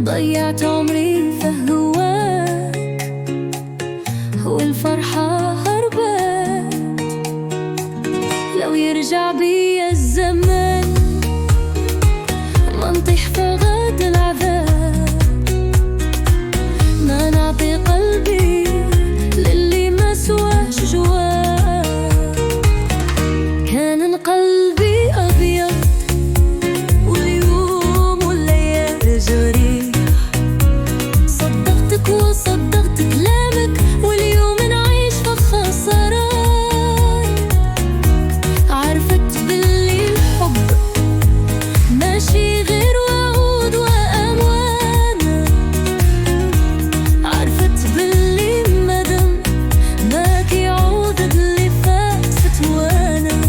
ضيعت عمري في هواك والفرحة هربت. لو يرجع بيا الزمان ما نطيح في غاد العذاب، ما نعطي قلبي للي ما سواش جواه. كان قلبي أبيض واليوم والليالي جريح، صدقتك وصدقت كلامك واليوم نعيش في خسران. عرفت باللي الحب ماشي غير وعود وأموال، عرفت باللي مدام ماك يعود اللي فات فتوانا.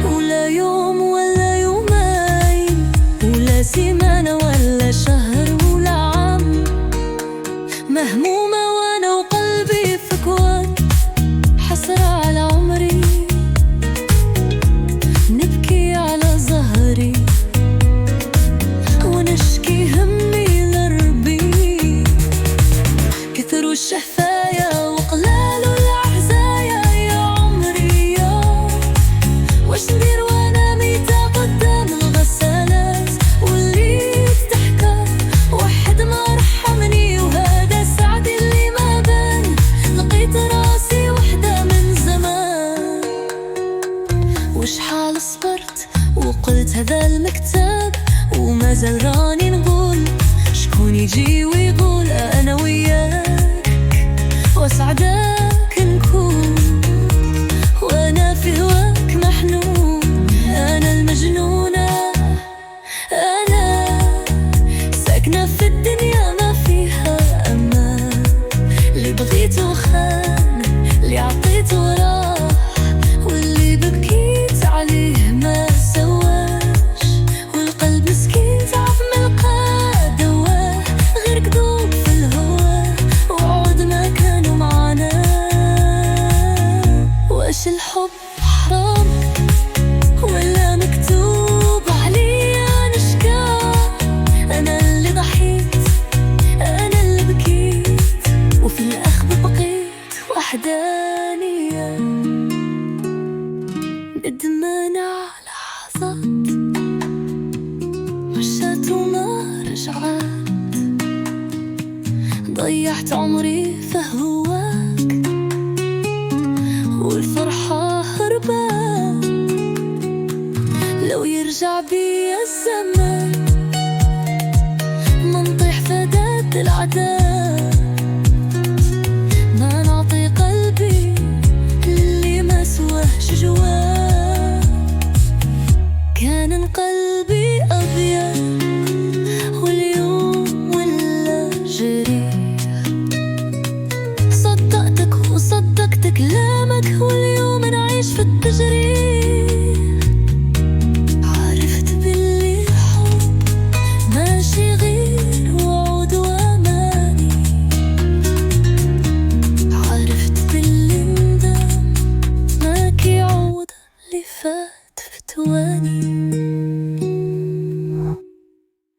ولا يوم ولا يومين ولا سيمانة ولا شهر ولا عام، مهمومة وانا وقلبي في كوان، حسرة على عمري نبكي على ظهري ونشكي همي لربي. كثروا الشفايا وقلالوا العزايا يا عمري يا، واش ندير وانا ميتة قدام الغسالات واللي تحكى واحد ما رحمني، وهذا سعدي اللي ما بان. لقيت راسي وحدة من زمان، وشحال صبرت وقلت هذا المكتاب، وما زال راني نقول شكون يجي ويقول انا وياك واسعدك نكون. وانا في هواك محنون، انا المجنونة، انا ساكنة في الدنيا ما فيها امان. اللي بغيته خان، اللي عطيته راح، واللي بكيت عليه ما سواش. والقلب مسكين تعب من القى دواه، غير كذوب في الهوى وعود ما كانوا معانا. واش الحب حرام ولا مكتوب عليا نشكى؟ انا اللي ضحيت، انا اللي بكيت، وفي الاخر بقيت وحدانية ندمانة على لحظات مشات وما رجعت. ضيعت عمري في هواك والفرحة هربت. لو يرجع بيا الزمان ما نطيح في داد العذاب.